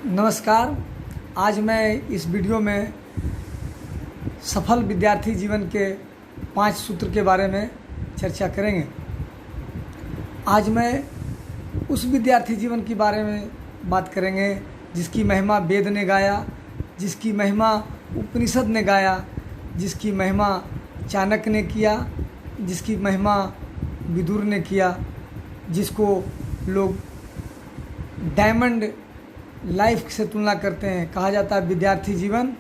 नमस्कार। आज मैं इस वीडियो में सफल विद्यार्थी जीवन के 5 सूत्र के बारे में चर्चा करेंगे। आज मैं उस विद्यार्थी जीवन के बारे में बात करेंगे जिसकी महिमा वेद ने गाया, जिसकी महिमा उपनिषद ने गाया, जिसकी महिमा चाणक्य ने किया, जिसकी महिमा विदुर ने किया, जिसको लोग डायमंड लाइफ से तुलना करते हैं। कहा जाता है विद्यार्थी जीवन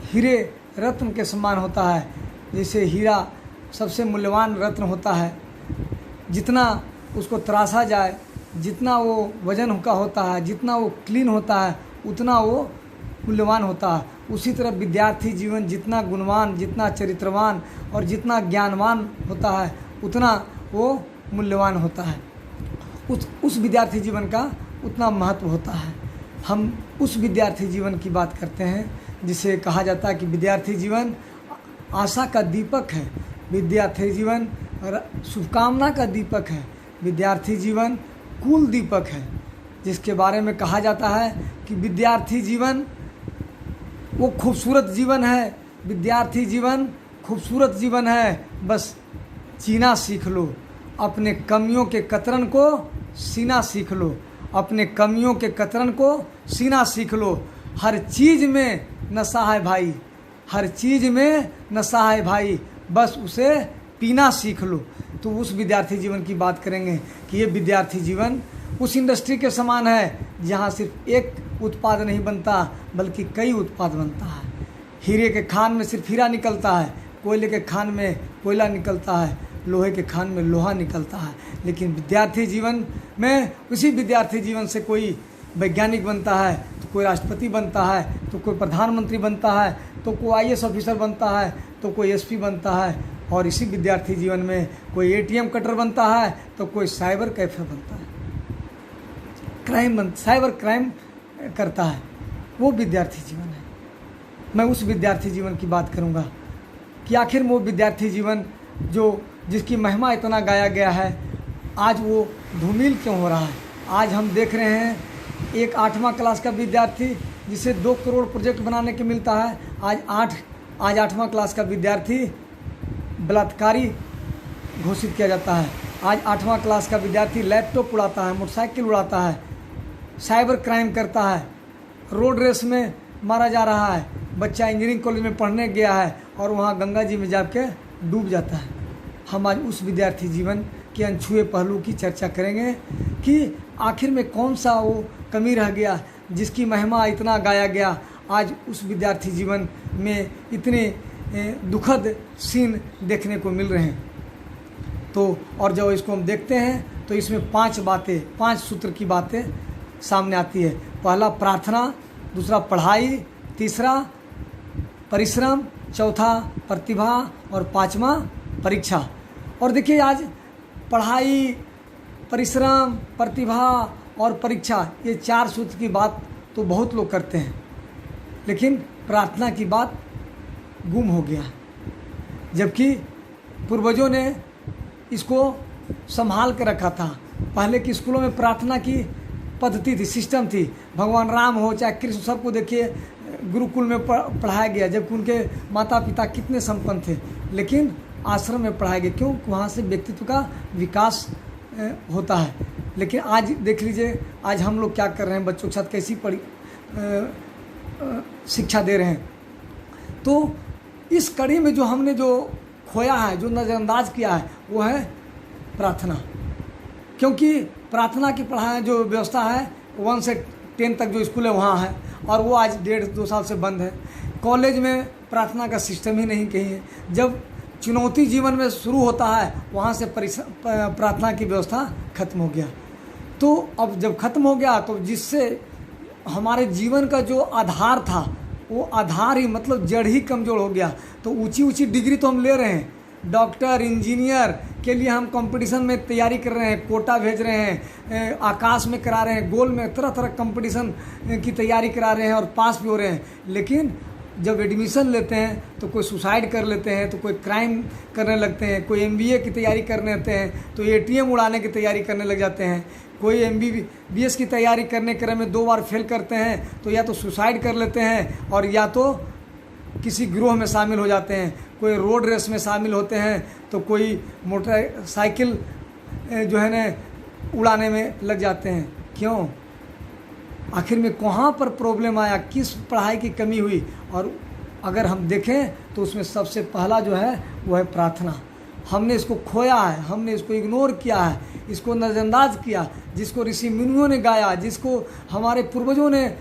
हीरे रत्न के समान होता है। जैसे हीरा सबसे मूल्यवान रत्न होता है, जितना उसको तराशा जाए, जितना वो वजन का होता है, जितना वो क्लीन होता है, उतना वो मूल्यवान होता है। उसी तरह विद्यार्थी जीवन जितना गुणवान, जितना चरित्रवान और जितना ज्ञानवान होता है, उतना वो मूल्यवान होता है। उस विद्यार्थी जीवन का उतना महत्व होता है। हम उस विद्यार्थी जीवन की बात करते हैं जिसे कहा जाता है कि विद्यार्थी जीवन आशा का दीपक है, विद्यार्थी जीवन शुभकामना का दीपक है, विद्यार्थी जीवन कुल दीपक है, जिसके बारे में कहा जाता है कि विद्यार्थी जीवन वो खूबसूरत जीवन है, विद्यार्थी जीवन खूबसूरत जीवन है, बस जीना सीख लो, अपने कमियों के कतरन को सीना सीख लो, अपने कमियों के कतरन को सीना सीख लो। हर चीज़ में नशा है भाई, हर चीज़ में नशा है भाई, बस उसे पीना सीख लो। तो उस विद्यार्थी जीवन की बात करेंगे कि ये विद्यार्थी जीवन उस इंडस्ट्री के समान है जहाँ सिर्फ एक उत्पाद नहीं बनता बल्कि कई उत्पाद बनता है। हीरे के खान में सिर्फ हीरा निकलता है, कोयले के खान में कोयला निकलता है, लोहे के खान में लोहा निकलता है। लेकिन विद्यार्थी जीवन में उसी विद्यार्थी जीवन से कोई वैज्ञानिक बनता है, तो कोई राष्ट्रपति बनता है, तो कोई प्रधानमंत्री बनता है, तो कोई आईएएस ऑफिसर बनता है, तो कोई एसपी बनता है, और इसी विद्यार्थी जीवन में कोई एटीएम कटर बनता है, तो कोई साइबर कैफे बनता है, साइबर क्राइम करता है। वो विद्यार्थी जीवन है। मैं उस विद्यार्थी जीवन की बात करूँगा कि आखिर वो विद्यार्थी जीवन जिसकी महिमा इतना गाया गया है, आज वो धूमिल क्यों हो रहा है। आज हम देख रहे हैं एक 8वां क्लास का विद्यार्थी जिसे 2 करोड़ प्रोजेक्ट बनाने के मिलता है, आज 8वां क्लास का विद्यार्थी बलात्कारी घोषित किया जाता है। आज 8वां क्लास का विद्यार्थी लैपटॉप उड़ाता है, मोटरसाइकिल उड़ाता है, साइबर क्राइम करता है, रोड रेस में मारा जा रहा है। बच्चा इंजीनियरिंग कॉलेज में पढ़ने गया है और वहाँ गंगा जी में जाके डूब जाता है। हम आज उस विद्यार्थी जीवन के अनछुए पहलू की चर्चा करेंगे कि आखिर में कौन सा वो कमी रह गया जिसकी महिमा इतना गाया गया। आज उस विद्यार्थी जीवन में इतने दुखद सीन देखने को मिल रहे हैं। तो और जब इसको हम देखते हैं तो इसमें 5 सूत्र की बातें सामने आती है। पहला प्रार्थना, दूसरा पढ़ाई, तीसरा परिश्रम, चौथा प्रतिभा और 5वां परीक्षा। और देखिए आज पढ़ाई, परिश्रम, प्रतिभा और परीक्षा, ये 4 सूत्र की बात तो बहुत लोग करते हैं, लेकिन प्रार्थना की बात गुम हो गया। जबकि पूर्वजों ने इसको संभाल के रखा था। पहले के स्कूलों में प्रार्थना की पद्धति थी, सिस्टम थी। भगवान राम हो चाहे कृष्ण, सबको देखिए गुरुकुल में पढ़ाया गया, जबकि उनके माता पिता कितने संपन्न थे, लेकिन आश्रम में पढ़ाया गया। क्यों? वहाँ से व्यक्तित्व का विकास होता है। लेकिन आज देख लीजिए, आज हम लोग क्या कर रहे हैं, बच्चों के साथ कैसी शिक्षा दे रहे हैं। तो इस कड़ी में हमने खोया है, जो नज़रअंदाज किया है, वो है प्रार्थना। क्योंकि प्रार्थना की पढ़ाई जो व्यवस्था है 1 से 10 तक जो स्कूल है वहाँ है, और वो आज 1.5-2 साल से बंद है। कॉलेज में प्रार्थना का सिस्टम ही नहीं कहीं है। जब चुनौती जीवन में शुरू होता है, वहाँ से प्रार्थना की व्यवस्था खत्म हो गया। तो अब जब खत्म हो गया, तो जिससे हमारे जीवन का जो आधार था, वो आधार ही मतलब जड़ ही कमज़ोर हो गया। तो ऊंची डिग्री तो हम ले रहे हैं, डॉक्टर, इंजीनियर के लिए हम कंपटीशन में तैयारी कर रहे हैं, कोटा भेज रहे हैं, आकाश में करा रहे हैं, गोल में तरह तरह कंपटीशन की तैयारी करा रहे हैं और पास भी हो रहे हैं। लेकिन जब एडमिशन लेते हैं तो कोई सुसाइड कर लेते हैं, तो कोई क्राइम करने लगते हैं, कोई MBA की तैयारी करने लगते हैं तो ATM उड़ाने की तैयारी करने लग जाते हैं, कोई MBBS की तैयारी करने क्रम में 2 बार फेल करते हैं तो या तो सुसाइड कर लेते हैं और या तो किसी गिरोह में शामिल हो जाते हैं, कोई रोड रेस में शामिल होते हैं तो कोई मोटरसाइकिल जो है ना उड़ाने में लग जाते हैं। क्यों? आखिर में कहाँ पर प्रॉब्लम आया, किस पढ़ाई की कमी हुई? और अगर हम देखें तो उसमें सबसे पहला जो है वो है प्रार्थना। हमने इसको खोया है, हमने इसको इग्नोर किया है, इसको नज़रअंदाज किया। जिसको ऋषि मुनियों ने गाया, जिसको हमारे पूर्वजों ने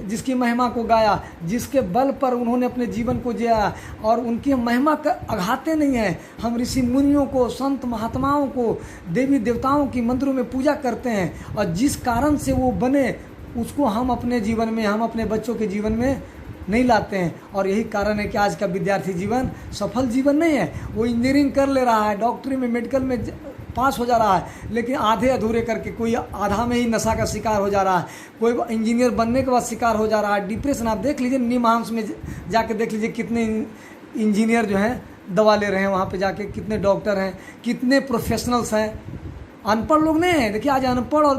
जिसकी महिमा को गाया, जिसके बल पर उन्होंने अपने जीवन को जिया और उनकी महिमा का अघाते नहीं है। हम ऋषि मुनियों को, संत महात्माओं को, देवी देवताओं की मंदिरों में पूजा करते हैं और जिस कारण से वो बने उसको हम अपने जीवन में, हम अपने बच्चों के जीवन में नहीं लाते हैं। और यही कारण है कि आज का विद्यार्थी जीवन सफल जीवन नहीं है। वो इंजीनियरिंग कर ले रहा है, डॉक्टरी में, मेडिकल में पास हो जा रहा है, लेकिन आधे अधूरे करके, कोई आधा में ही नशा का शिकार हो जा रहा है, कोई इंजीनियर बनने के बाद शिकार हो जा रहा है डिप्रेशन। आप देख लीजिए निमांस में जाके देख लीजिए कितने इंजीनियर जो हैं दवा ले रहे हैं, वहाँ पे जाके कितने डॉक्टर हैं, कितने प्रोफेशनल्स हैं। अनपढ़ लोग नहीं हैं। देखिए आज अनपढ़ और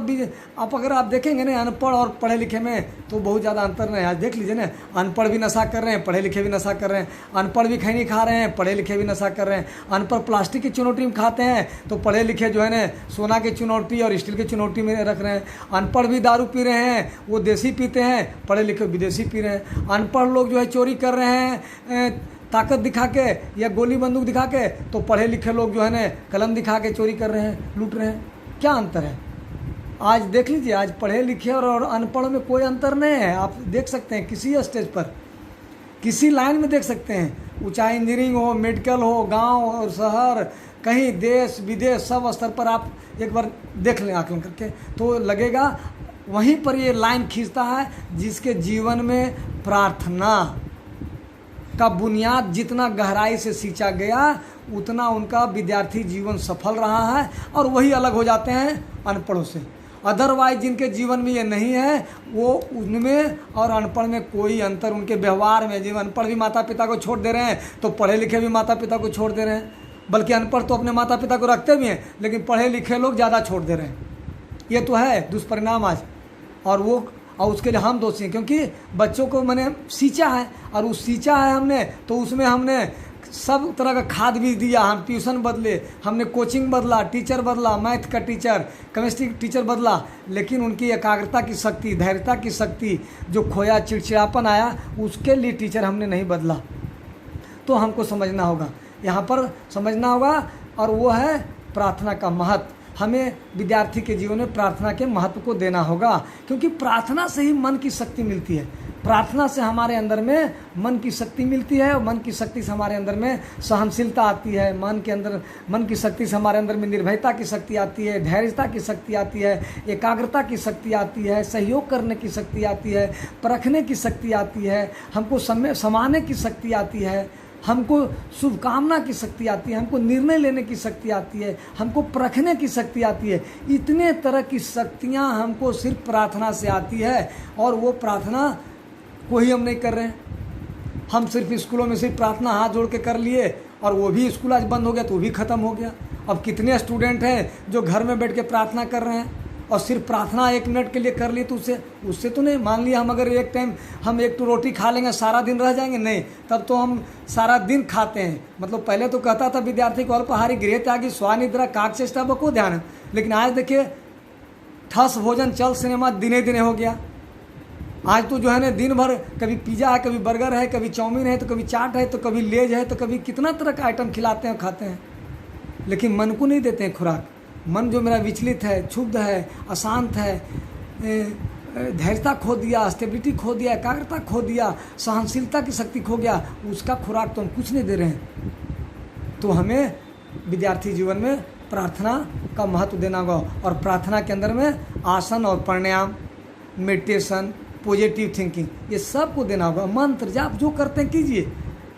आप अगर आप देखेंगे ना अनपढ़ और पढ़े लिखे में तो बहुत ज़्यादा अंतर नहीं है। आज देख लीजिए ना, अनपढ़ भी नशा कर रहे हैं, पढ़े लिखे भी नशा कर रहे हैं। अनपढ़ भी खैनी खा रहे हैं, पढ़े लिखे भी नशा कर रहे हैं। अनपढ़ प्लास्टिक की चुनौती में खाते हैं तो पढ़े लिखे जो है ना सोना की चुनौती और स्टील की चुनौती में रख रहे हैं। अनपढ़ भी दारू पी रहे हैं, वो देसी पीते हैं, पढ़े लिखे विदेशी पी रहे हैं। अनपढ़ लोग जो है चोरी कर रहे हैं ताकत दिखा के या गोली बंदूक दिखा के, तो पढ़े लिखे लोग जो है ना कलम दिखा के चोरी कर रहे हैं, लूट रहे हैं। क्या अंतर है? आज देख लीजिए, आज पढ़े लिखे और अनपढ़ में कोई अंतर नहीं है। आप देख सकते हैं किसी स्टेज पर, किसी लाइन में देख सकते हैं, वो चाहे इंजीनियरिंग हो, मेडिकल हो, गांव और शहर, कहीं देश विदेश सब स्तर पर आप एक बार देख लें आकलन करके तो लगेगा वहीं पर ये लाइन खींचता है जिसके जीवन में प्रार्थना का बुनियाद जितना गहराई से सींचा गया उतना उनका विद्यार्थी जीवन सफल रहा है और वही अलग हो जाते हैं अनपढ़ों से। अदरवाइज जिनके जीवन में ये नहीं है वो उनमें और अनपढ़ में कोई अंतर उनके व्यवहार में, जिन अनपढ़ भी माता पिता को छोड़ दे रहे हैं तो पढ़े लिखे भी माता पिता को छोड़ दे रहे हैं। बल्कि अनपढ़ तो अपने माता पिता को रखते भी हैं लेकिन पढ़े लिखे लोग ज़्यादा छोड़ दे रहे हैं। ये तो है दुष्परिणाम आज, और उसके लिए हम दोषी हैं क्योंकि बच्चों को मैंने सींचा है और उस सींचा है हमने तो उसमें हमने सब तरह का खाद भी दिया। हम ट्यूशन बदले, हमने कोचिंग बदला, टीचर बदला, मैथ का टीचर, केमिस्ट्री टीचर बदला, लेकिन उनकी एकाग्रता की शक्ति, धैर्यता की शक्ति जो खोया, चिड़चिड़ापन आया, उसके लिए टीचर हमने नहीं बदला। तो हमको समझना होगा, यहाँ पर समझना होगा, और वो है प्रार्थना का महत्व। हमें विद्यार्थी के जीवन में प्रार्थना के महत्व को देना होगा क्योंकि प्रार्थना से ही मन की शक्ति मिलती है। प्रार्थना से हमारे अंदर में मन की शक्ति मिलती है और मन की शक्ति से हमारे अंदर में सहनशीलता आती है। मन की शक्ति से हमारे अंदर में निर्भयता की शक्ति आती है, धैर्यता की शक्ति आती है, एकाग्रता की शक्ति आती है, सहयोग करने की शक्ति आती है, परखने की शक्ति आती है, हमको समाने की शक्ति आती है, हमको शुभकामना की शक्ति आती है, हमको निर्णय लेने की शक्ति आती है, हमको परखने की शक्ति आती है। इतने तरह की शक्तियाँ हमको सिर्फ प्रार्थना से आती है और वो प्रार्थना को ही हम नहीं कर रहे हैं। हम सिर्फ स्कूलों में सिर्फ प्रार्थना हाथ जोड़ के कर लिए और वो भी स्कूल आज बंद हो गया तो वो भी ख़त्म हो गया। अब कितने स्टूडेंट हैं जो घर में बैठ के प्रार्थना कर रहे हैं और सिर्फ प्रार्थना 1 मिनट के लिए कर ली तो उससे तो नहीं। मान लिया हम अगर एक टाइम हम 1 तो रोटी खा लेंगे सारा दिन रह जाएंगे, नहीं, तब तो हम सारा दिन खाते हैं। मतलब पहले तो कहता था विद्यार्थी को अल्पाहारी गृह त्यागी स्वानिद्रा काकचेष्टा बको ध्यान, लेकिन आज देखिए ठस भोजन चल सिनेमा दिने दिने हो गया। आज तो जो है ना दिन भर कभी पिज़्ज़ा है, कभी बर्गर है, कभी चाउमीन है, तो कभी चाट है, तो कभी लेज है, तो कभी कितना तरह का आइटम खिलाते हैं खाते हैं, लेकिन मन को नहीं देते हैं खुराक। मन जो मेरा विचलित है, क्षुब्ध है, अशांत है, धैर्यता खो दिया, स्टेबिलिटी खो दिया, एकाग्रता खो दिया, सहनशीलता की शक्ति खो गया, उसका खुराक तो हम कुछ नहीं दे रहे हैं। तो हमें विद्यार्थी जीवन में प्रार्थना का महत्व देना होगा और प्रार्थना के अंदर में आसन और प्राणायाम, मेडिटेशन, पॉजिटिव थिंकिंग, ये सब को देना होगा। मंत्र जाप जो करते हैं कीजिए,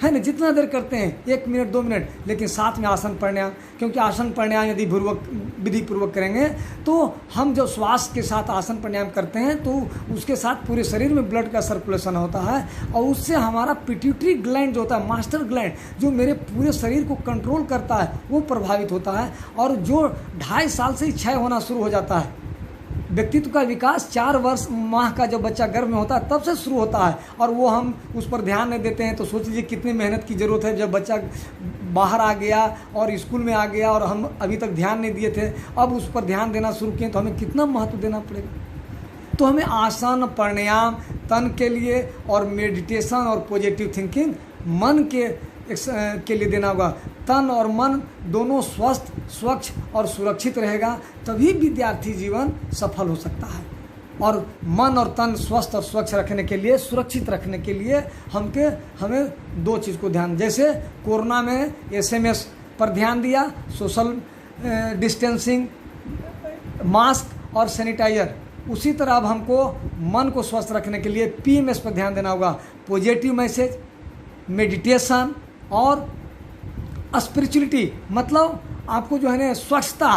है ना, जितना देर करते हैं 1 मिनट 2 मिनट, लेकिन साथ में आसन प्राणायाम, क्योंकि आसन प्राणायाम यदि विधि पूर्वक करेंगे तो हम जब श्वास के साथ आसन प्राणायाम करते हैं तो उसके साथ पूरे शरीर में ब्लड का सर्कुलेशन होता है और उससे हमारा पिट्यूटरी ग्लैंड जो होता है, मास्टर ग्लैंड जो मेरे पूरे शरीर को कंट्रोल करता है, वो प्रभावित होता है। और जो 2.5 साल से ही क्षय होना शुरू हो जाता है। व्यक्तित्व का विकास 4 माह का जब बच्चा गर्भ में होता है तब से शुरू होता है, और वो हम उस पर ध्यान नहीं देते हैं। तो सोच लीजिए कितनी मेहनत की ज़रूरत है। जब बच्चा बाहर आ गया और स्कूल में आ गया और हम अभी तक ध्यान नहीं दिए थे, अब उस पर ध्यान देना शुरू किए तो हमें कितना महत्व देना पड़ेगा। तो हमें आसन प्राणायाम तन के लिए और मेडिटेशन और पॉजिटिव थिंकिंग मन के लिए देना होगा। तन और मन दोनों स्वस्थ, स्वच्छ और सुरक्षित रहेगा, तभी विद्यार्थी जीवन सफल हो सकता है। और मन और तन स्वस्थ और स्वच्छ रखने के लिए, सुरक्षित रखने के लिए हमें 2 चीज़ को ध्यान, जैसे कोरोना में SMS पर ध्यान दिया, सोशल डिस्टेंसिंग, मास्क और सैनिटाइजर, उसी तरह अब हमको मन को स्वस्थ रखने के लिए PMS पर ध्यान देना होगा। पॉजिटिव मैसेज, मेडिटेशन और स्पिरिचुअलिटी, मतलब आपको जो है ना स्वच्छता,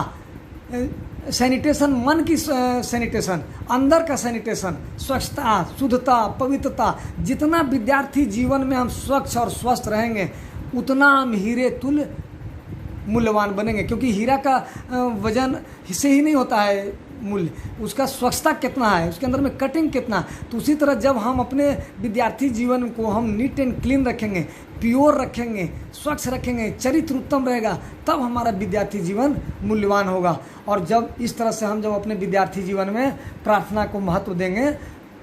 सैनिटेशन, मन की सैनिटेशन, अंदर का सैनिटेशन, स्वच्छता, शुद्धता, पवित्रता, जितना विद्यार्थी जीवन में हम स्वच्छ और स्वस्थ रहेंगे उतना हम हीरे तुल्य मूल्यवान बनेंगे। क्योंकि हीरा का वजन से ही नहीं होता है मूल्य, उसका स्वच्छता कितना है, उसके अंदर में कटिंग कितना। तो उसी तरह जब हम अपने विद्यार्थी जीवन को हम नीट एंड क्लीन रखेंगे, प्योर रखेंगे, स्वच्छ रखेंगे, चरित्र उत्तम रहेगा, तब हमारा विद्यार्थी जीवन मूल्यवान होगा। और जब इस तरह से हम जब अपने विद्यार्थी जीवन में प्रार्थना को महत्व देंगे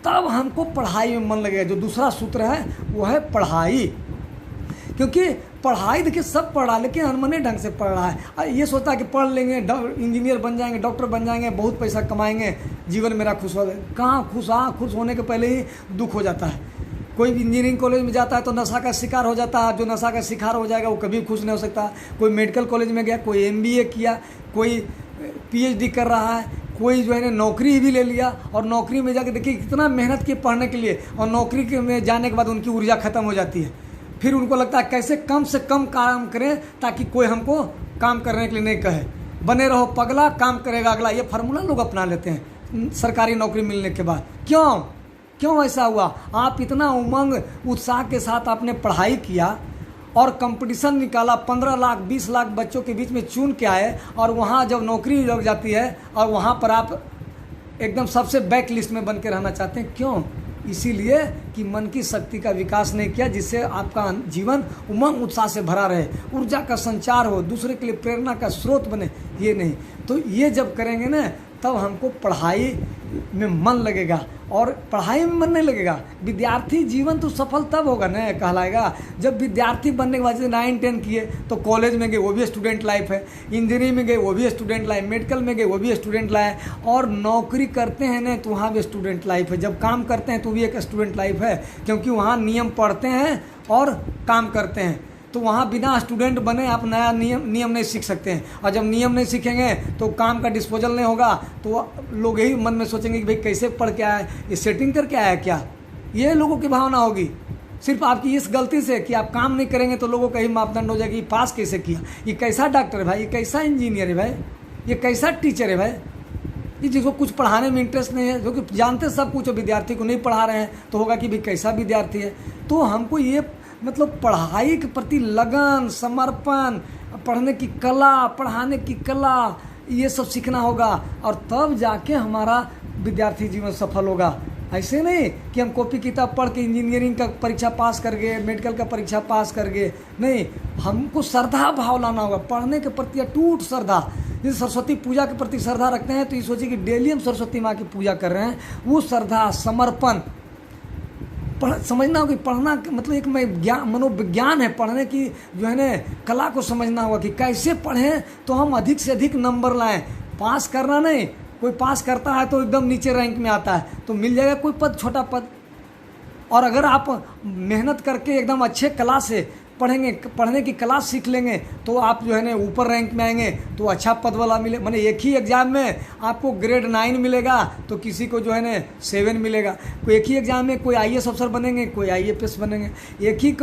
तब हमको पढ़ाई में मन लगेगा। जो दूसरा सूत्र है वो है पढ़ाई, क्योंकि पढ़ाई देखिए सब पढ़ रहा है लेकिन अनमने ढंग से पढ़ रहा है। ये सोचता है कि पढ़ लेंगे, इंजीनियर बन जाएंगे, डॉक्टर बन जाएंगे, बहुत पैसा कमाएंगे, जीवन मेरा खुश हो जाएगा। कहाँ खुश होने के पहले ही दुख हो जाता है। कोई इंजीनियरिंग कॉलेज में जाता है तो नशा का शिकार हो जाता है, जो नशा का शिकार हो जाएगा वो कभी खुश नहीं हो सकता। कोई मेडिकल कॉलेज में गया, कोई MBA किया, कोई PhD कर रहा है, कोई जो है ना नौकरी भी ले लिया, और नौकरी में जाके देखिए कितना मेहनत की पढ़ने के लिए, और नौकरी में जाने के बाद उनकी ऊर्जा खत्म हो जाती है। फिर उनको लगता है कैसे कम से कम काम करें ताकि कोई हमको काम करने के लिए नहीं कहे। बने रहो पगला, काम करेगा अगला, ये फार्मूला लोग अपना लेते हैं सरकारी नौकरी मिलने के बाद। क्यों ऐसा हुआ? आप इतना उमंग उत्साह के साथ आपने पढ़ाई किया और कंपटीशन निकाला, 15 लाख 20 लाख बच्चों के बीच में चुन के आए, और वहाँ जब नौकरी लग जाती है और वहाँ पर आप एकदम सबसे बैक लिस्ट में बन के रहना चाहते हैं। क्यों? इसीलिए कि मन की शक्ति का विकास नहीं किया, जिससे आपका जीवन उमंग उत्साह से भरा रहे, ऊर्जा का संचार हो, दूसरे के लिए प्रेरणा का स्रोत बने। ये नहीं, तो ये जब करेंगे ना तब हमको पढ़ाई में मन लगेगा। और पढ़ाई में मन नहीं लगेगा, विद्यार्थी जीवन तो सफल तब होगा ना कहलाएगा जब विद्यार्थी बनने के बाद जैसे 9-10 किए तो कॉलेज में गए वो भी स्टूडेंट लाइफ है, इंजीनियरिंग में गए वो भी स्टूडेंट लाइफ, मेडिकल में गए वो भी स्टूडेंट लाइफ, और नौकरी करते हैं ना तो वहाँ भी स्टूडेंट लाइफ है। जब काम करते हैं तो भी एक स्टूडेंट लाइफ है, क्योंकि वहाँ नियम पढ़ते हैं और काम करते हैं। तो वहाँ बिना स्टूडेंट बने आप नया नियम नहीं सीख सकते हैं, और जब नियम नहीं सीखेंगे तो काम का डिस्पोजल नहीं होगा। तो लोग यही मन में सोचेंगे कि भाई कैसे पढ़ के आया, ये सेटिंग करके आया क्या, ये लोगों की भावना होगी। सिर्फ आपकी इस गलती से कि आप काम नहीं करेंगे तो लोगों का ही मापदंड हो जाएगी, पास कैसे किया, ये कैसा डॉक्टर है भाई, ये कैसा इंजीनियर है भाई, ये कैसा टीचर है भाई। ये जिसको कुछ पढ़ाने में इंटरेस्ट नहीं है, जो कि जानते सब कुछ, विद्यार्थी को नहीं पढ़ा रहे हैं तो होगा कि भाई कैसा विद्यार्थी है। तो हमको ये मतलब पढ़ाई के प्रति लगन, समर्पण, पढ़ने की कला, पढ़ाने की कला, ये सब सीखना होगा, और तब जाके हमारा विद्यार्थी जीवन सफल होगा। ऐसे नहीं कि हम कॉपी किताब पढ़ के इंजीनियरिंग का परीक्षा पास कर गए, मेडिकल का परीक्षा पास कर गए, नहीं, हमको श्रद्धा भाव लाना होगा, पढ़ने के प्रति अटूट श्रद्धा। जैसे सरस्वती पूजा के प्रति श्रद्धा रखते हैं तो ये सोचिए कि डेली हम सरस्वती माँ की पूजा कर रहे हैं, वो श्रद्धा, समर्पण, समझना होगा कि पढ़ना मतलब एक मनोविज्ञान है, पढ़ने की जो है ना कला को समझना होगा कि कैसे पढ़ें तो हम अधिक से अधिक नंबर लाएं। पास करना नहीं, कोई पास करता है तो एकदम नीचे रैंक में आता है तो मिल जाएगा कोई पद, छोटा पद। और अगर आप मेहनत करके एकदम अच्छे कला से पढ़ेंगे, पढ़ने की कला सीख लेंगे तो आप जो है ना ऊपर रैंक में आएंगे, तो अच्छा पद वाला मिले। माने एक ही एग्ज़ाम में आपको ग्रेड 9 मिलेगा तो किसी को जो है ना 7 मिलेगा। कोई एक ही एग्ज़ाम में कोई IAS अफसर बनेंगे, कोई IAPS बनेंगे। एक ही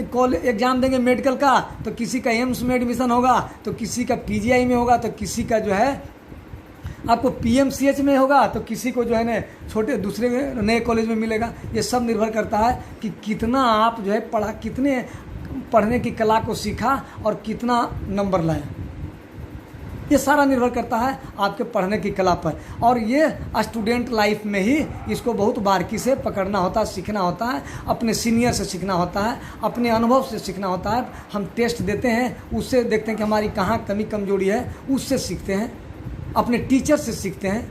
कॉलेज एग्ज़ाम देंगे मेडिकल का तो किसी का एम्स में एडमिशन होगा, तो किसी का PGI में होगा, तो किसी का जो है आपको PMCH में होगा, तो किसी को जो है ना छोटे दूसरे नए कॉलेज में मिलेगा। ये सब निर्भर करता है कि कितना आप जो है पढ़ा, कितने पढ़ने की कला को सीखा और कितना नंबर लाया। ये सारा निर्भर करता है आपके पढ़ने की कला पर। और ये स्टूडेंट लाइफ में ही इसको बहुत बारीकी से पकड़ना होता है, सीखना होता है, अपने सीनियर से सीखना होता है, अपने अनुभव से सीखना होता है। हम टेस्ट देते हैं, उससे देखते हैं कि हमारी कहाँ कमी कमजोरी है, उससे सीखते हैं, अपने टीचर से सीखते हैं।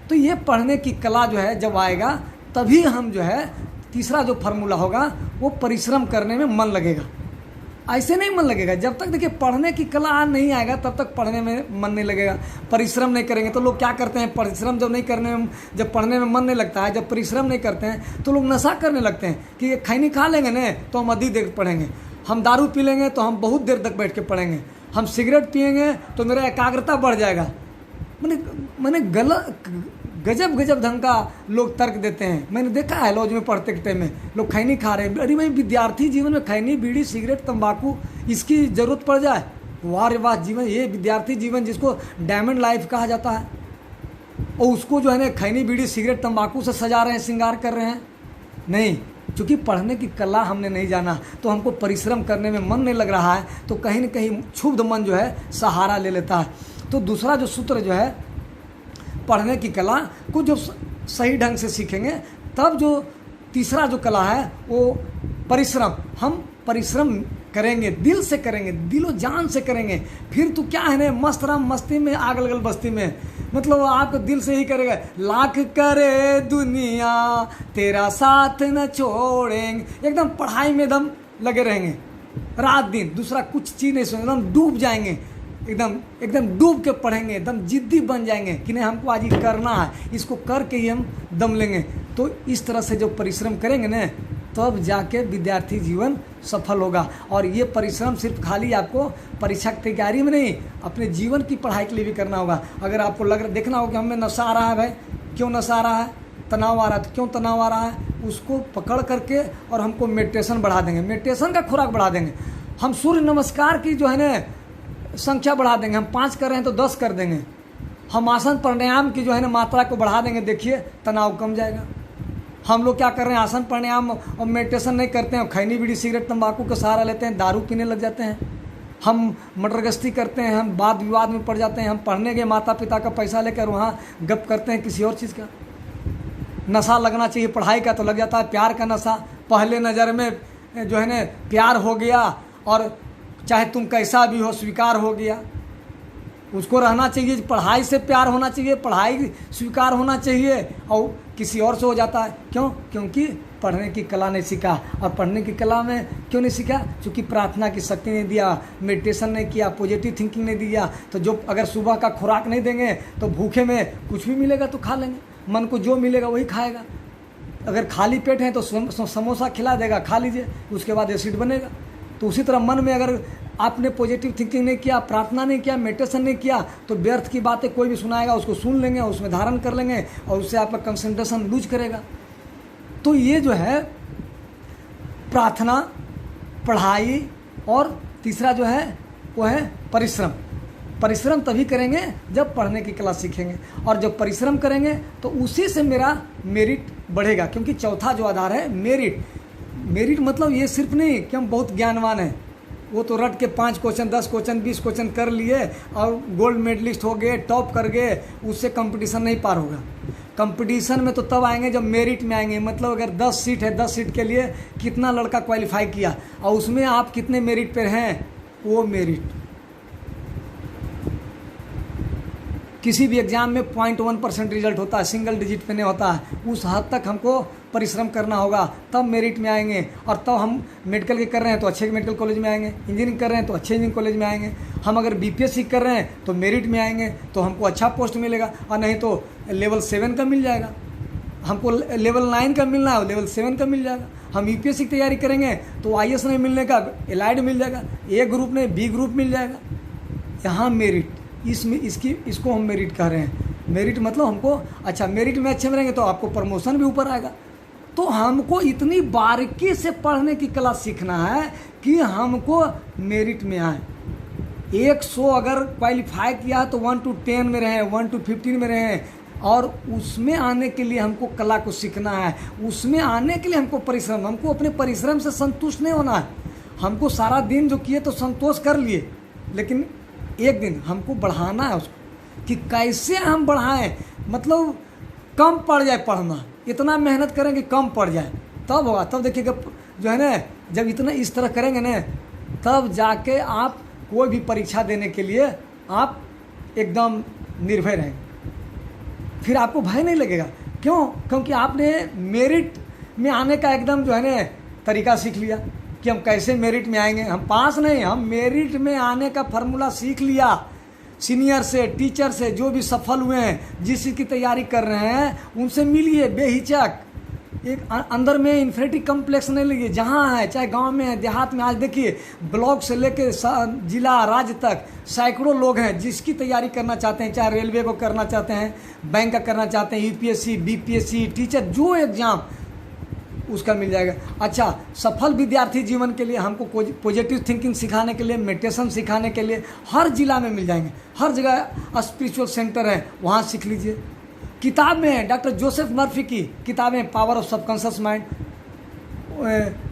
तो ये पढ़ने की कला जो है जब आएगा तभी हम जो है तीसरा जो फार्मूला होगा वो परिश्रम करने में मन लगेगा। ऐसे नहीं मन लगेगा, जब तक देखिए पढ़ने की कला नहीं आएगा तब तक पढ़ने में मन नहीं लगेगा। परिश्रम नहीं करेंगे तो लोग क्या करते हैं, परिश्रम जब नहीं करने में, जब पढ़ने में मन नहीं लगता है, जब परिश्रम नहीं करते हैं तो लोग नशा करने लगते हैं कि ये खैनी खा लेंगे ना तो हम अधिक देर पढ़ेंगे, हम दारू पी लेंगे तो हम बहुत देर तक बैठ के पढ़ेंगे, हम सिगरेट पिएंगे तो मेरा एकाग्रता बढ़ जाएगा। मैंने गलत गजब ढंग का लोग तर्क देते हैं। मैंने देखा है लॉज में पढ़ते के टाइम में लोग खैनी खा रहे हैं। अरे भाई, विद्यार्थी जीवन में खैनी, बीड़ी, सिगरेट, तंबाकू इसकी ज़रूरत पड़ जाए? वाह रे वाह, जीवन ये विद्यार्थी जीवन जिसको डायमंड लाइफ कहा जाता है, और उसको जो है ना खैनी, बीड़ी, सिगरेट, तंबाकू से सजा रहे हैं, श्रृंगार कर रहे हैं। नहीं, क्योंकि पढ़ने की कला हमने नहीं जाना तो हमको परिश्रम करने में मन नहीं लग रहा है, तो कहीं ना कहीं क्षुब्ध मन जो है सहारा ले लेता है। तो दूसरा जो सूत्र जो है पढ़ने की कला को जो सही ढंग से सीखेंगे तब जो तीसरा जो कला है वो परिश्रम। हम परिश्रम करेंगे, दिल से करेंगे, दिलो जान से करेंगे, फिर तो क्या है ना मस्त राम मस्ती में आग लगल बस्ती में। मतलब आप दिल से ही करेगा, लाख करे दुनिया तेरा साथ न छोड़ेंगे, एकदम पढ़ाई में एकदम लगे रहेंगे रात दिन, दूसरा कुछ चीज़ नहीं सुनेंगे, एकदम डूब जाएंगे, एकदम डूब के पढ़ेंगे, एकदम जिद्दी बन जाएंगे कि नहीं हमको आज ये करना है, इसको करके ही हम दम लेंगे। तो इस तरह से जब परिश्रम करेंगे ना तब जाके विद्यार्थी जीवन सफल होगा। और ये परिश्रम सिर्फ खाली आपको परीक्षा की तैयारी में नहीं, अपने जीवन की पढ़ाई के लिए भी करना होगा। अगर आपको लग रहा देखना हो कि हमें नशा आ रहा है, भाई क्यों नशा आ रहा है, तनाव आ रहा है, तो क्यों तनाव आ रहा है, उसको पकड़ करके और हमको मेडिटेशन बढ़ा देंगे, मेडिटेशन का खुराक बढ़ा देंगे। हम सूर्य नमस्कार की जो है ना संख्या बढ़ा देंगे, हम 5 कर रहे हैं तो 10 कर देंगे। हम आसन प्राणायाम की जो है ना मात्रा को बढ़ा देंगे, देखिए तनाव कम जाएगा। हम लोग क्या कर रहे हैं, आसन प्राणायाम और मेडिटेशन नहीं करते हैं, खैनी, बीड़ी, सिगरेट, तंबाकू का सहारा लेते हैं, दारू पीने लग जाते हैं, हम मटरगश्ती करते हैं, हम वाद विवाद में पड़ जाते हैं, हम पढ़ने के माता पिता का पैसा लेकर वहाँ गप करते हैं किसी और चीज़ का। नशा लगना चाहिए पढ़ाई का तो लग जाता है प्यार का नशा। पहले नज़र में जो है ना प्यार हो गया और चाहे तुम कैसा भी हो स्वीकार हो गया, उसको रहना चाहिए। पढ़ाई से प्यार होना चाहिए, पढ़ाई स्वीकार होना चाहिए, और किसी और से हो जाता है। क्यों? क्योंकि पढ़ने की कला नहीं सीखा। और पढ़ने की कला में क्यों नहीं सीखा? क्योंकि प्रार्थना की शक्ति नहीं दिया, मेडिटेशन नहीं किया, पॉजिटिव थिंकिंग नहीं दिया। तो जो अगर सुबह का खुराक नहीं देंगे तो भूखे में कुछ भी मिलेगा तो खा लेंगे, मन को जो मिलेगा वही खाएगा। अगर खाली पेट है तो समोसा खिला देगा, खा लीजिए, उसके बाद एसिड बनेगा। तो उसी तरह मन में अगर आपने पॉजिटिव थिंकिंग नहीं किया, प्रार्थना नहीं किया, मेडिटेशन नहीं किया, तो व्यर्थ की बातें कोई भी सुनाएगा उसको सुन लेंगे, उसमें धारण कर लेंगे और उससे आपका कंसंट्रेशन लूज करेगा। तो ये जो है प्रार्थना, पढ़ाई और तीसरा जो है वो है परिश्रम। परिश्रम तभी करेंगे जब पढ़ने की कला सीखेंगे, और जब परिश्रम करेंगे तो उसी से मेरा मेरिट बढ़ेगा। क्योंकि चौथा जो आधार है मेरिट। मेरिट मतलब ये सिर्फ नहीं कि हम बहुत ज्ञानवान हैं, वो तो रट के 5 क्वेश्चन 10 क्वेश्चन 20 क्वेश्चन कर लिए और गोल्ड मेडलिस्ट हो गए, टॉप कर गए, उससे कंपटीशन नहीं पार होगा। कंपटीशन में तो तब आएंगे जब मेरिट में आएंगे। मतलब अगर 10 सीट है, 10 सीट के लिए कितना लड़का क्वालिफाई किया और उसमें आप कितने मेरिट पर हैं, वो मेरिट। किसी भी एग्ज़ाम में 0.1% रिजल्ट होता है, सिंगल डिजिट पे नहीं होता है। उस हद तक हमको परिश्रम करना होगा, तब मेरिट में आएंगे। और तब हम मेडिकल के कर रहे हैं तो अच्छे मेडिकल कॉलेज में आएंगे, इंजीनियरिंग कर रहे हैं तो अच्छे इंजीनियरिंग कॉलेज में आएंगे। हम अगर BPSC कर रहे हैं तो मेरिट में आएंगे तो हमको अच्छा पोस्ट मिलेगा, और नहीं तो लेवल 7 का मिल जाएगा। हमको लेवल 9 का मिलना है, लेवल 7 का मिल जाएगा। हम यूपीएससी की तैयारी करेंगे तो आईएएस नहीं मिलने का एलाइड मिल जाएगा, ए ग्रुप नहीं बी ग्रुप मिल जाएगा। यहाँ मेरिट, इसमें इसको हम मेरिट कह रहे हैं। मेरिट मतलब हमको, अच्छा मेरिट में अच्छे में रहेंगे तो आपको प्रमोशन भी ऊपर आएगा। तो हमको इतनी बारीकी से पढ़ने की कला सीखना है कि हमको मेरिट में आए। 100 अगर क्वालिफाई किया तो 1 to 10 में रहें, 1 to 15 में रहें, और उसमें आने के लिए हमको कला को सीखना है। उसमें आने के लिए हमको परिश्रम, हमको अपने परिश्रम से संतुष्ट नहीं होना है। हमको सारा दिन जो किए तो संतोष कर लिए, लेकिन एक दिन हमको बढ़ाना है उसको, कि कैसे हम बढ़ाएं। मतलब कम पड़ जाए पढ़ना, इतना मेहनत करेंगे कम पड़ जाए, तब होगा। तब देखिएगा जो है ना, जब इतना इस तरह करेंगे ना, तब जाके आप कोई भी परीक्षा देने के लिए आप एकदम निर्भय रहेंगे। फिर आपको भय नहीं लगेगा। क्यों? क्योंकि आपने मेरिट में आने का एकदम जो है ना तरीका सीख लिया कि हम कैसे मेरिट में आएंगे। हम पास नहीं, हम मेरिट में आने का फार्मूला सीख लिया। सीनियर से, टीचर से, जो भी सफल हुए हैं, जिस चीज़ की तैयारी कर रहे हैं, उनसे मिलिए बेहिचक। एक अंदर में इन्फिनिटी कम्प्लेक्स नहीं लगिए। जहाँ है, चाहे गांव में है, देहात में, आज देखिए ब्लॉक से लेकर जिला राज्य तक सैकड़ों लोग हैं जिसकी तैयारी करना चाहते हैं। चाहे रेलवे को करना चाहते हैं, बैंक का करना चाहते हैं, यूपीएससी, बीपीएससी, टीचर, जो एग्ज़ाम उसका मिल जाएगा। अच्छा, सफल विद्यार्थी जीवन के लिए हमको पॉजिटिव थिंकिंग सिखाने के लिए, मेडिटेशन सिखाने के लिए हर जिला में मिल जाएंगे। हर जगह स्पिरिचुअल सेंटर है, वहाँ सीख लीजिए। किताब में है डॉक्टर जोसेफ मर्फी की किताबें, power of subconscious mind,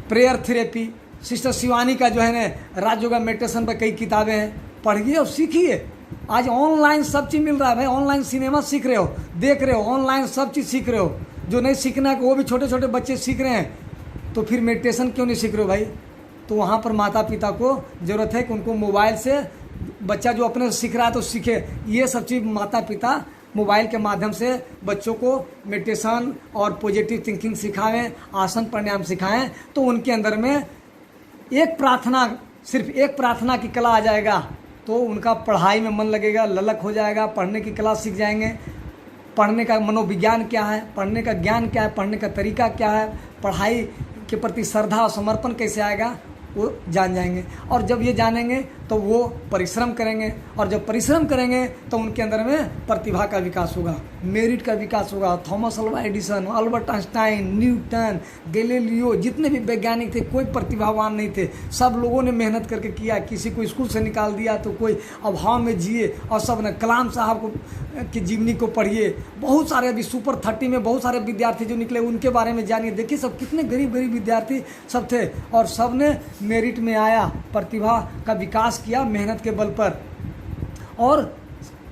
prayer therapy, sister Shivani का जो है ना राजयोगा मेडिटेशन पर कई किताबें हैं, पढ़िए और सीखिए। आज ऑनलाइन सब चीज़ मिल रहा है भाई। ऑनलाइन सिनेमा सीख रहे हो, देख रहे हो, ऑनलाइन सब चीज़ सीख रहे हो। जो नहीं सीखना है वो भी छोटे छोटे बच्चे सीख रहे हैं, तो फिर मेडिटेशन क्यों नहीं सीख रहे हो भाई? तो वहाँ पर माता पिता को ज़रूरत है कि उनको मोबाइल से, बच्चा जो अपने सीख रहा है तो सीखे। ये सब चीज़ माता पिता मोबाइल के माध्यम से बच्चों को मेडिटेशन और पॉजिटिव थिंकिंग सिखाएं, आसन प्राणायाम सिखाएं, तो उनके अंदर में एक प्रार्थना, सिर्फ एक प्रार्थना की कला आ जाएगा, तो उनका पढ़ाई में मन लगेगा, ललक हो जाएगा, पढ़ने की कला सीख जाएंगे। पढ़ने का मनोविज्ञान क्या है, पढ़ने का ज्ञान क्या है, पढ़ने का तरीका क्या है, पढ़ाई के प्रति श्रद्धा और समर्पण कैसे आएगा, वो जान जाएंगे। और जब ये जानेंगे तो वो परिश्रम करेंगे, और जब परिश्रम करेंगे तो उनके अंदर में प्रतिभा का विकास होगा, मेरिट का विकास होगा। Thomas Alva Edison, Albert Einstein, Newton, Galileo, जितने भी वैज्ञानिक थे, कोई प्रतिभावान नहीं थे। सब लोगों ने मेहनत करके किया। किसी को स्कूल से निकाल दिया तो कोई अभाव में जिए, और सब ने कलाम साहब को की जीवनी को पढ़िए। बहुत सारे अभी सुपर 30 में बहुत सारे विद्यार्थी जो निकले, उनके बारे में जानिए। देखिए सब कितने गरीब गरीब विद्यार्थी सब थे, और सब ने मेरिट में आया, प्रतिभा का विकास किया मेहनत के बल पर। और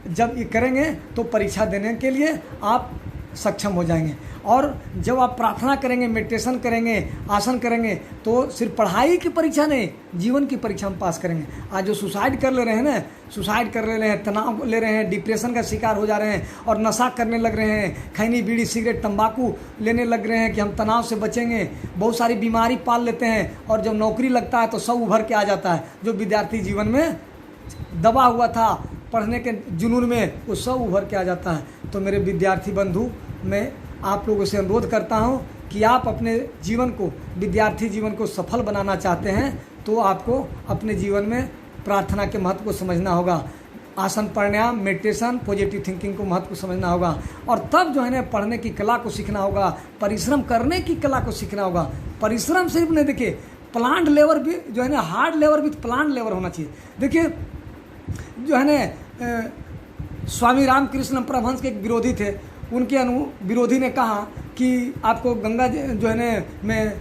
जब ये करेंगे तो परीक्षा देने के लिए आप सक्षम हो जाएंगे। और जब आप प्रार्थना करेंगे, मेडिटेशन करेंगे, आसन करेंगे, तो सिर्फ पढ़ाई की परीक्षा नहीं, जीवन की परीक्षा हम पास करेंगे। आज जो सुसाइड कर ले रहे हैं ना, सुसाइड कर ले रहे हैं, तनाव ले रहे हैं, डिप्रेशन का शिकार हो जा रहे हैं, और नशा करने लग रहे हैं, खैनी बीड़ी सिगरेट तंबाकू लेने लग रहे हैं कि हम तनाव से बचेंगे, बहुत सारी बीमारी पाल लेते हैं, और जब नौकरी लगता है तो सब उभर के आ जाता है। जो विद्यार्थी जीवन में दबा हुआ था पढ़ने के जुनून में, वो सब उभर के आ जाता है। तो मेरे विद्यार्थी बंधु, मैं आप लोगों से अनुरोध करता हूं कि आप अपने जीवन को, विद्यार्थी जीवन को सफल बनाना चाहते हैं, तो आपको अपने जीवन में प्रार्थना के महत्व को समझना होगा, आसन प्राणायाम, मेडिटेशन, पॉजिटिव थिंकिंग को महत्व को समझना होगा, और तब जो है ना पढ़ने की कला को सीखना होगा, परिश्रम करने की कला को सीखना होगा। परिश्रम सिर्फ नहीं, देखिए प्लांट लेवल भी जो है ना, हार्ड लेवल भी प्लांट लेवल होना चाहिए। देखिए जो है ना स्वामी रामकृष्ण परमहंस के एक विरोधी थे, उनके विरोधी ने कहा कि आपको गंगा जो है ना में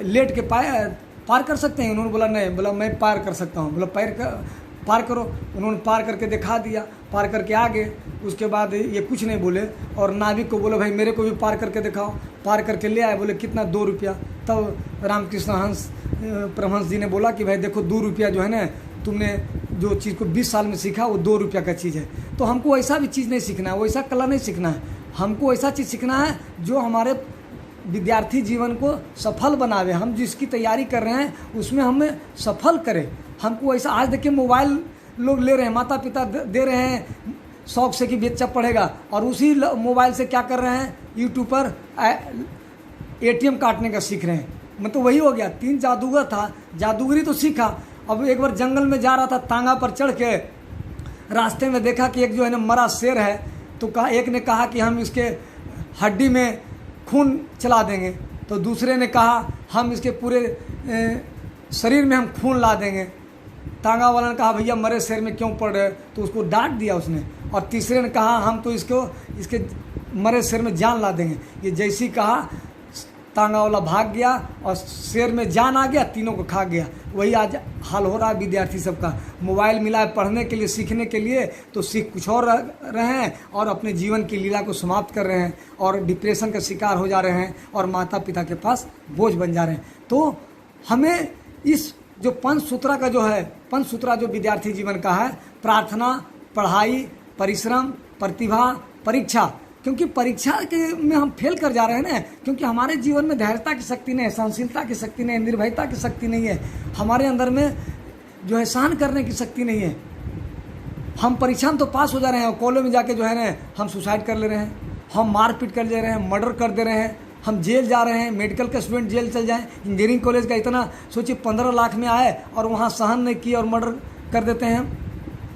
लेट के पार कर सकते हैं। उन्होंने बोला नहीं, बोला मैं पार कर सकता हूँ। बोला पार करो। उन्होंने पार करके दिखा दिया, पार करके आ गए। उसके बाद ये कुछ नहीं बोले, और नाविक को बोले भाई मेरे को भी पार करके दिखाओ। पार करके ले आए, बोले कितना, 2 रुपया। तब रामकृष्ण परमहंस जी ने बोला कि भाई देखो 2 रुपया जो है ना, तुमने जो चीज़ को 20 साल में सीखा वो 2 रुपया का चीज़ है। तो हमको ऐसा भी चीज़ नहीं सीखना है, वैसा कला नहीं सीखना है, हमको ऐसा चीज़ सीखना है जो हमारे विद्यार्थी जीवन को सफल बनावे। हम जिसकी तैयारी कर रहे हैं उसमें हमें सफल करें। हमको ऐसा, आज देखिए मोबाइल लोग ले रहे हैं, माता पिता दे रहे हैं शौक से कि बच्चा पढ़ेगा, और उसी मोबाइल से क्या कर रहे हैं, यूट्यूब पर ATM काटने का सीख रहे हैं। मतलब वही हो गया, 3 जादूगर था, जादूगरी तो सीखा। अब एक बार जंगल में जा रहा था, तांगा पर चढ़ के रास्ते में देखा कि एक जो है ना मरा शेर है, तो कहा, एक ने कहा कि हम इसके हड्डी में खून चला देंगे, तो दूसरे ने कहा हम इसके पूरे शरीर में हम खून ला देंगे। तांगा वाला ने कहा भैया मरे शेर में क्यों पड़ रहे, तो उसको डांट दिया उसने। और तीसरे ने कहा हम तो इसके मरे शेर में जान ला देंगे। ये जैसी कहा तांगा वाला भाग गया और शेर में जान आ गया, तीनों को खा गया। वही आज हाल हो रहा है विद्यार्थी सबका। मोबाइल मिला है पढ़ने के लिए, सीखने के लिए, तो सीख कुछ और रहे हैं और अपने जीवन की लीला को समाप्त कर रहे हैं और डिप्रेशन का शिकार हो जा रहे हैं और माता पिता के पास बोझ बन जा रहे हैं। तो हमें इस जो पंचसूत्रा का जो है, पंचसूत्रा जो विद्यार्थी जीवन का है, प्रार्थना, पढ़ाई, परिश्रम, प्रतिभा, परीक्षा, क्योंकि परीक्षा के में हम फेल कर जा रहे हैं ना, क्योंकि हमारे जीवन में धैर्यता की शक्ति नहीं है, सहनशीलता की शक्ति नहीं है, निर्भयता की शक्ति नहीं है, हमारे अंदर में जो है सहन करने की शक्ति नहीं है। हम परीक्षा में तो पास हो जा रहे हैं और कॉलेज में जाके जो है ना हम सुसाइड कर ले रहे हैं, हम मारपीट कर ले रहे हैं, मर्डर कर दे रहे हैं, हम जेल जा रहे हैं। मेडिकल का स्टूडेंट जेल चल जाए, इंजीनियरिंग कॉलेज का इतना सोचिए 15 लाख में आए और वहाँ सहन नहीं किए और मर्डर कर देते हैं।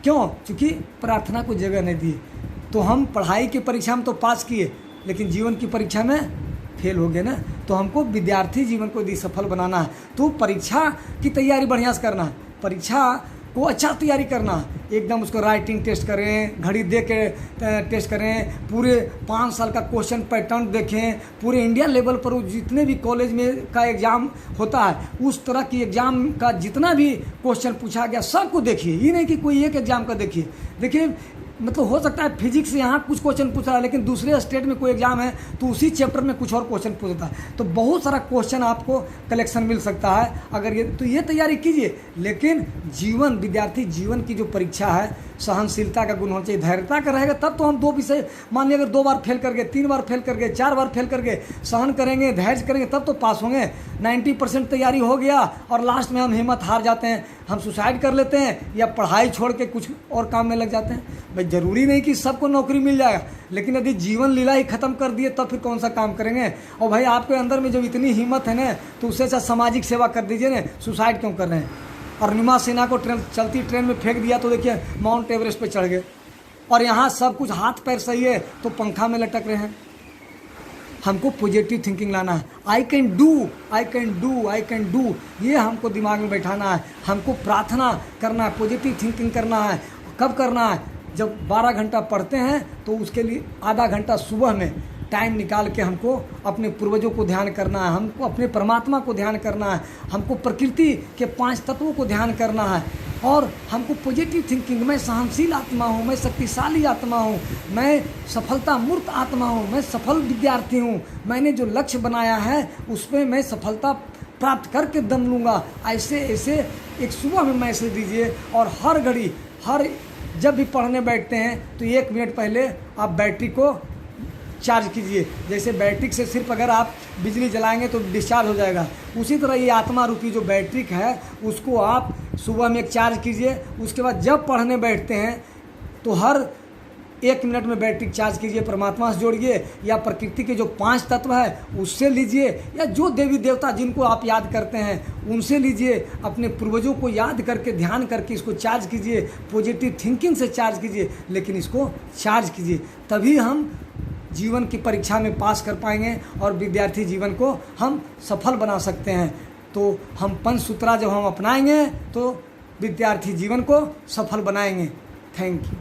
क्यों? क्योंकि प्रार्थना को जगह नहीं दी। तो हम पढ़ाई की परीक्षा में तो पास किए, लेकिन जीवन की परीक्षा में फेल हो गए ना। तो हमको विद्यार्थी जीवन को यदि सफल बनाना है तो परीक्षा की तैयारी बढ़िया से करना है, परीक्षा को अच्छा तैयारी करना है, एकदम उसको राइटिंग टेस्ट करें, घड़ी दे के टेस्ट करें, पूरे 5 साल का क्वेश्चन पैटर्न देखें, पूरे इंडिया लेवल पर जितने भी कॉलेज में का एग्ज़ाम होता है उस तरह की एग्ज़ाम का जितना भी क्वेश्चन पूछा गया सबको देखिए। ये नहीं कि कोई एक एग्ज़ाम का देखिए मतलब हो सकता है फिजिक्स से यहाँ कुछ क्वेश्चन पूछ रहा है, लेकिन दूसरे स्टेट में कोई एग्जाम है तो उसी चैप्टर में कुछ और क्वेश्चन पूछता है। तो बहुत सारा क्वेश्चन आपको कलेक्शन मिल सकता है अगर ये तैयारी कीजिए। लेकिन जीवन, विद्यार्थी जीवन की जो परीक्षा है, सहनशीलता का गुण होना चाहिए, धैर्यता का रहेगा तब तो हम 2 विषय मान लीजिए अगर 2 बार फेल कर गए, 3 बार फेल कर गए, 4 बार फेल कर गए, सहन करेंगे, धैर्य करेंगे तब तो पास होंगे। 90% तैयारी हो गया और लास्ट में हम हिम्मत हार जाते हैं, हम सुसाइड कर लेते हैं या पढ़ाई छोड़ के कुछ और काम में लग जाते हैं। भाई ज़रूरी नहीं कि सबको नौकरी मिल जाएगा, लेकिन यदि जीवन लीला ही ख़त्म कर दिए तब फिर कौन सा काम करेंगे। और भाई आपके अंदर में जब इतनी हिम्मत है ना तो उससे अच्छा सामाजिक सेवा कर दीजिए ना, सुसाइड क्यों कर रहे हैं। अरुणिमा सिन्हा को चलती ट्रेन में फेंक दिया तो देखिए माउंट एवरेस्ट पे चढ़ गए, और यहाँ सब कुछ हाथ पैर सही है तो पंखा में लटक रहे हैं। हमको पॉजिटिव थिंकिंग लाना है, I can do, I can do, I can do, ये हमको दिमाग में बैठाना है। हमको प्रार्थना करना है, पॉजिटिव थिंकिंग करना है। कब करना है? जब 12 घंटा पढ़ते हैं तो उसके लिए आधा घंटा सुबह में टाइम निकाल के हमको अपने पूर्वजों को ध्यान करना है, हमको अपने परमात्मा को ध्यान करना है, हमको प्रकृति के 5 तत्वों को ध्यान करना है, और हमको पॉजिटिव थिंकिंग, मैं सहनशील आत्मा हूँ, मैं शक्तिशाली आत्मा हूँ, मैं सफलता मूर्त आत्मा हूँ, मैं सफल विद्यार्थी हूँ, मैंने जो लक्ष्य बनाया है उसमें मैं सफलता प्राप्त करके दम लूँगा। ऐसे एक सुबह में मैसेज दीजिए, और हर घड़ी जब भी पढ़ने बैठते हैं तो 1 मिनट पहले आप बैटरी को चार्ज कीजिए। जैसे बैटरी से सिर्फ अगर आप बिजली जलाएंगे तो डिस्चार्ज हो जाएगा, उसी तरह ये आत्मा रूपी जो बैटरी है उसको आप सुबह में एक चार्ज कीजिए। उसके बाद जब पढ़ने बैठते हैं तो हर 1 मिनट में बैटरी चार्ज कीजिए, परमात्मा से जोड़िए, या प्रकृति के जो 5 तत्व है उससे लीजिए, या जो देवी देवता जिनको आप याद करते हैं उनसे लीजिए। अपने पूर्वजों को याद करके ध्यान करके इसको चार्ज कीजिए, पॉजिटिव थिंकिंग से चार्ज कीजिए, लेकिन इसको चार्ज कीजिए, तभी हम जीवन की परीक्षा में पास कर पाएंगे और विद्यार्थी जीवन को हम सफल बना सकते हैं। तो हम पंचसूत्रा जब हम अपनाएंगे तो विद्यार्थी जीवन को सफल बनाएंगे। Thank you.